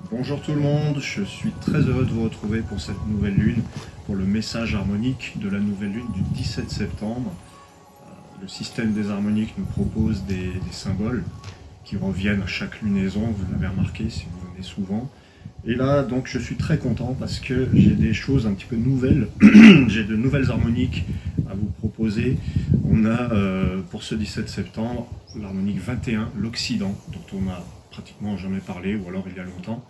Bonjour tout le monde, je suis très heureux de vous retrouver pour cette nouvelle lune, pour le message harmonique de la nouvelle lune du 17 septembre. Le système des harmoniques nous propose des symboles qui reviennent à chaque lunaison, vous l'avez remarqué si vous venez souvent. Et là, donc, je suis très content parce que j'ai des choses un petit peu nouvelles, j'ai de nouvelles harmoniques à vous proposer. On a, pour ce 17 septembre, l'harmonique 21, l'Occident, dont on a pratiquement jamais parlé, ou alors il y a longtemps.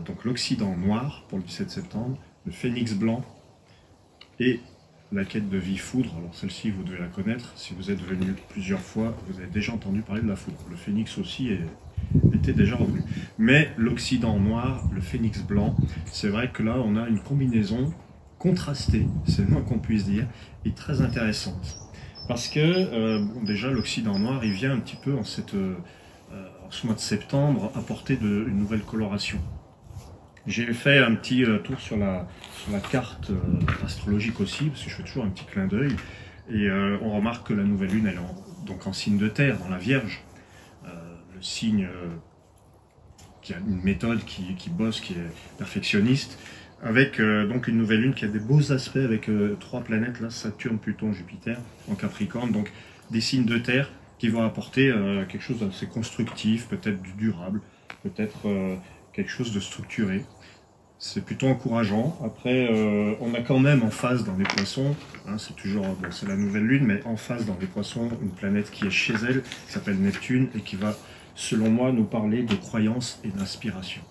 Donc l'Occident noir pour le 17 septembre, le Phénix blanc et la quête de vie foudre. Alors celle-ci, vous devez la connaître. Si vous êtes venu plusieurs fois, vous avez déjà entendu parler de la foudre. Le Phénix aussi était déjà revenu. Mais l'Occident noir, le Phénix blanc, c'est vrai que là, on a une combinaison contrastée, c'est le moins qu'on puisse dire, et très intéressante. Parce que, déjà, l'Occident noir, il vient un petit peu en ce mois de septembre, apporter une nouvelle coloration. J'ai fait un petit tour sur la carte astrologique aussi, parce que je fais toujours un petit clin d'œil, et on remarque que la nouvelle lune, elle est donc en signe de terre, dans la Vierge, le signe qui a une méthode, qui bosse, qui est perfectionniste, avec donc une nouvelle lune qui a des beaux aspects avec trois planètes, là, Saturne, Pluton, Jupiter, en Capricorne, donc des signes de terre, qui vont apporter quelque chose d'assez constructif, peut-être du durable, peut-être quelque chose de structuré. C'est plutôt encourageant. Après, on a quand même en phase dans les poissons, hein, c'est toujours, bon, c'est la nouvelle lune, mais en phase dans les poissons, une planète qui est chez elle, qui s'appelle Neptune, et qui va, selon moi, nous parler de croyance et d'inspiration.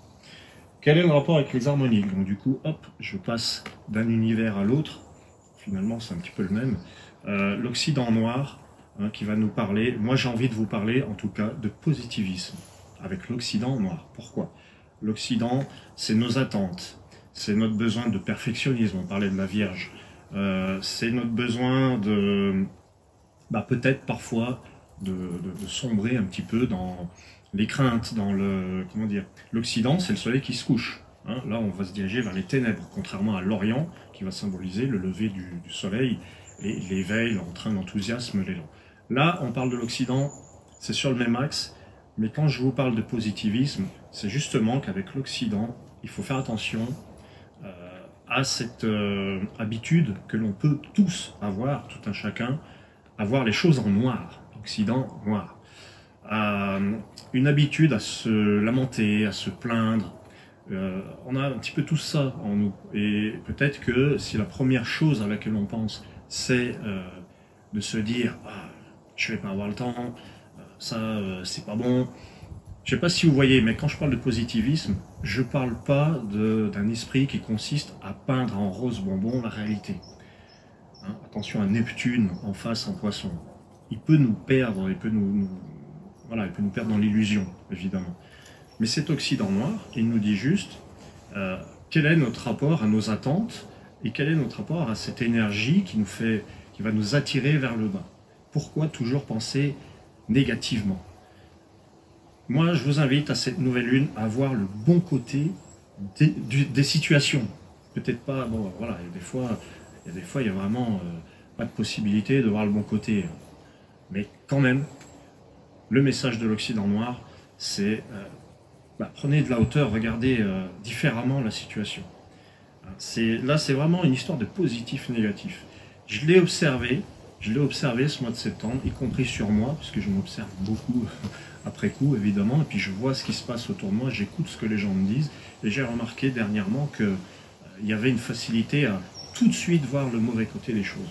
Quel est le rapport avec les harmoniques? Donc du coup, hop, je passe d'un univers à l'autre, finalement c'est un petit peu le même. L'Occident noir, qui va nous parler, moi j'ai envie de vous parler en tout cas de positivisme avec l'Occident noir. Pourquoi? L'Occident, c'est nos attentes, c'est notre besoin de perfectionnisme, on parlait de la Vierge, c'est notre besoin de, peut-être parfois, de sombrer un petit peu dans les craintes, dans le, comment dire, l'Occident, c'est le soleil qui se couche. Hein, là, on va se diriger vers les ténèbres, contrairement à l'Orient, qui va symboliser le lever du soleil et l'éveil, l'entrain, l'enthousiasme, l'élan. Là, on parle de l'Occident, c'est sur le même axe, mais quand je vous parle de positivisme, c'est justement qu'avec l'Occident, il faut faire attention à cette habitude que l'on peut tous avoir, tout un chacun, à voir les choses en noir, Occident noir. Une habitude à se lamenter, à se plaindre. On a un petit peu tout ça en nous. Et peut-être que si la première chose à laquelle on pense, c'est de se dire je vais pas avoir le temps, ça c'est pas bon. Je sais pas si vous voyez, mais quand je parle de positivisme, je parle pas d'un esprit qui consiste à peindre en rose bonbon la réalité. Hein, attention à Neptune en face en poisson. Il peut nous perdre, il peut voilà, il peut nous perdre dans l'illusion, évidemment. Mais cet Occident noir, il nous dit juste quel est notre rapport à nos attentes et quel est notre rapport à cette énergie qui va nous attirer vers le bas. Pourquoi toujours penser négativement? Moi, je vous invite à cette nouvelle lune à voir le bon côté des situations. Peut-être pas, bon, voilà, il y a des fois, il y a vraiment pas de possibilité de voir le bon côté. Mais quand même, le message de l'Occident noir, c'est prenez de la hauteur, regardez différemment la situation. Là, c'est vraiment une histoire de positif-négatif. Je l'ai observé ce mois de septembre, y compris sur moi, parce que je m'observe beaucoup après coup, évidemment, et puis je vois ce qui se passe autour de moi, j'écoute ce que les gens me disent, et j'ai remarqué dernièrement qu'il y avait une facilité à tout de suite voir le mauvais côté des choses.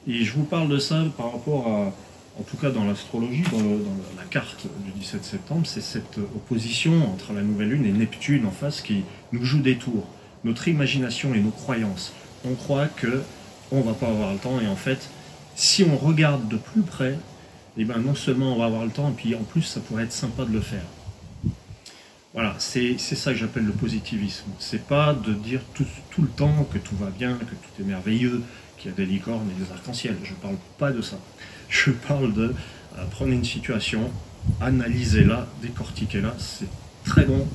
Et je vous parle de ça par rapport à, en tout cas dans l'astrologie, dans la carte du 17 septembre, c'est cette opposition entre la nouvelle lune et Neptune en face qui nous joue des tours. Notre imagination et nos croyances. On croit qu'on ne va pas avoir le temps, et en fait, si on regarde de plus près, eh ben non seulement on va avoir le temps, et puis en plus ça pourrait être sympa de le faire. Voilà, c'est ça que j'appelle le positivisme. C'est pas de dire tout le temps que tout va bien, que tout est merveilleux, qu'il y a des licornes et des arcs-en-ciel. Je parle pas de ça. Je parle de prendre une situation, analyser-la, décortiquer-la. C'est très bon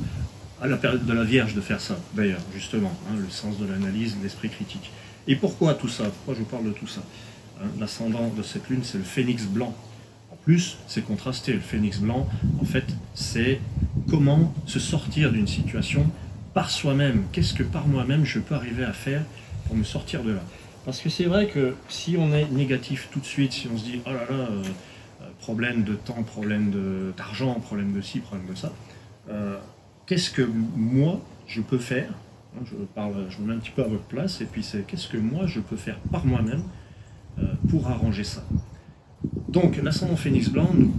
à la période de la Vierge de faire ça, d'ailleurs, justement, hein, le sens de l'analyse, l'esprit critique. Et pourquoi tout ça? Pourquoi je vous parle de tout ça? Hein, l'ascendant de cette lune, c'est le phénix blanc. En plus, c'est contrasté. Le phénix blanc, en fait, c'est comment se sortir d'une situation par soi-même. Qu'est-ce que par moi-même je peux arriver à faire pour me sortir de là? Parce que c'est vrai que si on est négatif tout de suite, si on se dit « oh là là, problème de temps, problème d'argent, problème de ci, problème de ça », qu'est-ce que moi je peux faire? Je me mets un petit peu à votre place, et puis c'est qu'est-ce que moi je peux faire par moi-même pour arranger ça. Donc l'ascendant Phénix Blanc nous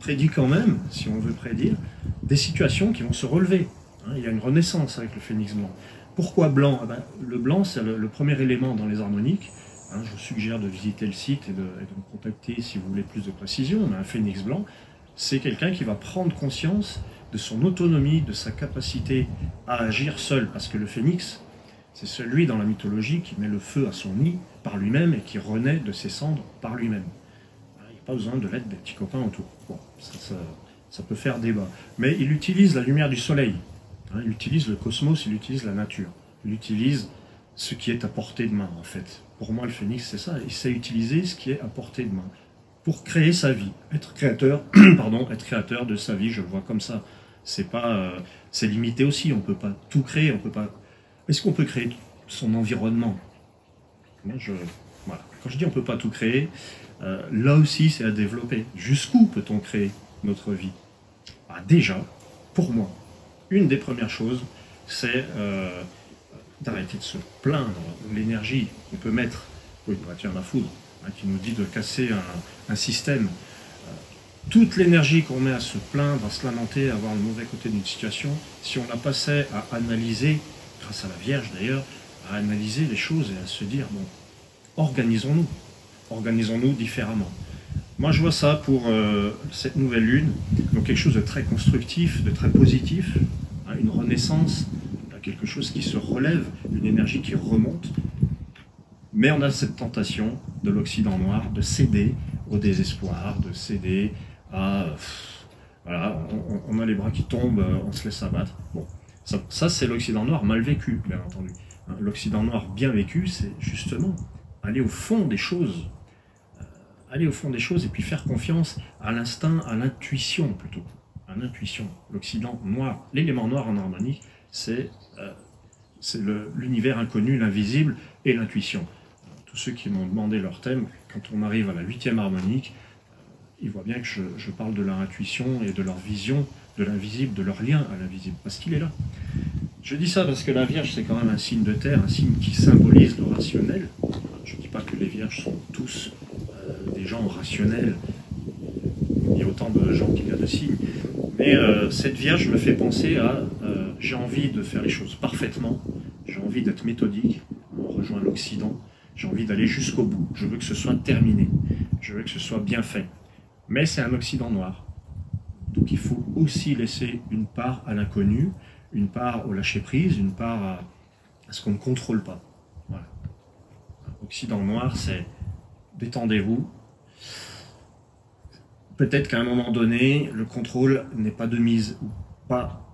prédit quand même, si on veut prédire, des situations qui vont se relever. Il y a une renaissance avec le Phénix Blanc. Pourquoi blanc? Le blanc, c'est le premier élément dans les harmoniques. Je vous suggère de visiter le site et de me contacter si vous voulez plus de précision. Mais un Phénix Blanc, c'est quelqu'un qui va prendre conscience de son autonomie, de sa capacité à agir seul. Parce que le phénix, c'est celui dans la mythologie qui met le feu à son nid par lui-même et qui renaît de ses cendres par lui-même. Il n'y a pas besoin de l'aide des petits copains autour. Bon, ça peut faire débat. Mais il utilise la lumière du soleil. Il utilise le cosmos, il utilise la nature. Il utilise ce qui est à portée de main, en fait. Pour moi, le phénix, c'est ça. Il sait utiliser ce qui est à portée de main pour créer sa vie. Être créateur, être créateur de sa vie, je le vois comme ça. C'est limité aussi, on ne peut pas tout créer, on peut pas... Est-ce qu'on peut créer son environnement? Voilà. Quand je dis on ne peut pas tout créer, là aussi c'est à développer. Jusqu'où peut-on créer notre vie? Déjà, pour moi, une des premières choses, c'est d'arrêter de se plaindre de l'énergie qu'on peut mettre. Oui, tiens, la foudre, qui nous dit de casser un système. Toute l'énergie qu'on met à se plaindre, à se lamenter, à voir le mauvais côté d'une situation, si on la passait à analyser, grâce à la Vierge d'ailleurs, à analyser les choses et à se dire, bon, organisons-nous différemment. Moi je vois ça pour cette nouvelle lune, donc quelque chose de très constructif, de très positif, une renaissance, quelque chose qui se relève, une énergie qui remonte, mais on a cette tentation de l'Occident noir de céder au désespoir, de céder à... voilà, on a les bras qui tombent, on se laisse abattre. Bon, ça c'est l'Occident noir mal vécu, bien entendu. L'Occident noir bien vécu, c'est justement aller au fond des choses. Aller au fond des choses et puis faire confiance à l'instinct, à l'intuition plutôt. À l'intuition. L'Occident noir, l'élément noir en harmonie, c'est l'univers inconnu, l'invisible et l'intuition. Tous ceux qui m'ont demandé leur thème, quand on arrive à la 8e harmonique, ils voient bien que je parle de leur intuition et de leur vision de l'invisible, de leur lien à l'invisible, parce qu'il est là. Je dis ça parce que la Vierge, c'est quand même un signe de terre, un signe qui symbolise le rationnel. Je ne dis pas que les Vierges sont tous des gens rationnels, il y a autant de gens qu'il y a de signes, mais cette Vierge me fait penser à j'ai envie de faire les choses parfaitement, j'ai envie d'être méthodique, on rejoint l'Occident, j'ai envie d'aller jusqu'au bout, je veux que ce soit terminé, je veux que ce soit bien fait. Mais c'est un Occident noir, donc il faut aussi laisser une part à l'inconnu, une part au lâcher-prise, une part à ce qu'on ne contrôle pas. Voilà. Occident noir, c'est détendez-vous. Peut-être qu'à un moment donné, le contrôle n'est pas de mise, pas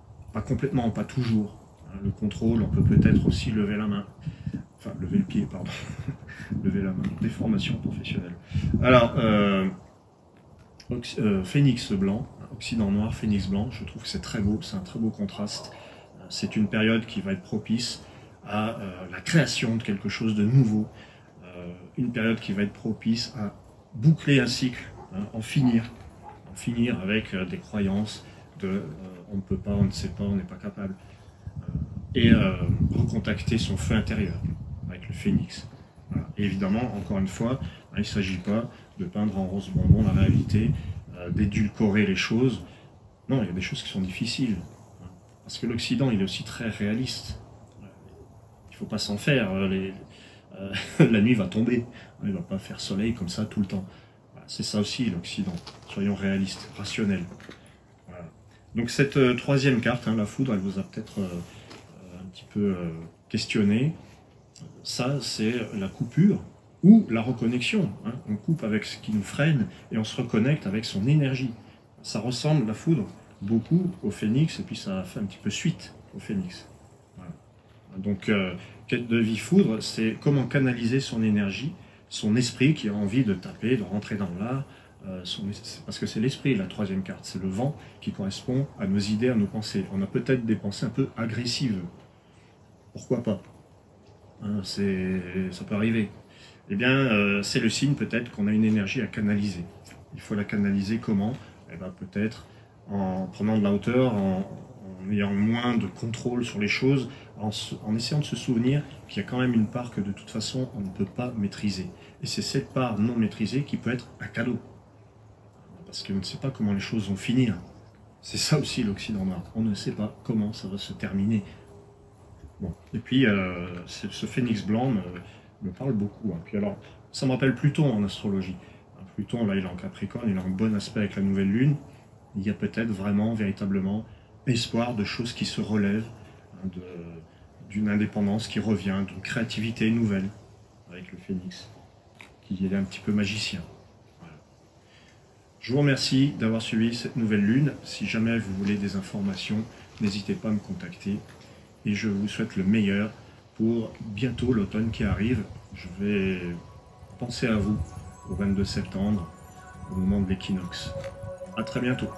complètement, pas toujours. Le contrôle, on peut peut-être aussi lever la main. Enfin, lever le pied, pardon. Lever la main. Déformation professionnelle. Alors, phénix blanc, Occident noir, phénix blanc, je trouve que c'est très beau, c'est un très beau contraste. C'est une période qui va être propice à la création de quelque chose de nouveau. Une période qui va être propice à boucler un cycle, en finir avec des croyances de on ne peut pas, on ne sait pas, on n'est pas capable. Et recontacter son feu intérieur avec le phénix. Voilà. Et évidemment, encore une fois, il ne s'agit pas de peindre en rose bonbon la réalité, d'édulcorer les choses. Non, il y a des choses qui sont difficiles. Parce que l'Occident, il est aussi très réaliste. Il ne faut pas s'en faire. La nuit va tomber. Il ne va pas faire soleil comme ça tout le temps. Voilà, c'est ça aussi l'Occident. Soyons réalistes, rationnels. Voilà. Donc cette troisième carte, la foudre, elle vous a peut-être un petit peu questionné. Ça, c'est la coupure ou la reconnexion. On coupe avec ce qui nous freine et on se reconnecte avec son énergie. Ça ressemble, la foudre, beaucoup au phénix, et puis ça fait un petit peu suite au phénix. Voilà. Donc, quête de vie foudre, c'est comment canaliser son énergie, son esprit qui a envie de taper, de rentrer dans l'art, parce que c'est l'esprit, la troisième carte. C'est le vent qui correspond à nos idées, à nos pensées. On a peut-être des pensées un peu agressives. Pourquoi pas, hein, ça peut arriver. Eh bien, c'est le signe peut-être qu'on a une énergie à canaliser. Il faut la canaliser comment? Eh bien, peut-être en prenant de la hauteur, en ayant moins de contrôle sur les choses, en essayant de se souvenir qu'il y a quand même une part que de toute façon on ne peut pas maîtriser. Et c'est cette part non maîtrisée qui peut être un cadeau. Parce qu'on ne sait pas comment les choses vont finir. C'est ça aussi l'Occident noir. On ne sait pas comment ça va se terminer. Bon. Et puis, ce phénix blanc me parle beaucoup. Hein. Puis alors, ça me rappelle Pluton en astrologie. Pluton, là, il est en Capricorne, il a un bon aspect avec la nouvelle lune. Il y a peut-être vraiment, véritablement, espoir de choses qui se relèvent, hein, d'une indépendance qui revient, d'une créativité nouvelle avec le phénix, qui est un petit peu magicien. Voilà. Je vous remercie d'avoir suivi cette nouvelle lune. Si jamais vous voulez des informations, n'hésitez pas à me contacter. Et je vous souhaite le meilleur pour bientôt l'automne qui arrive. Je vais penser à vous au 22 septembre, au moment de l'équinoxe. À très bientôt.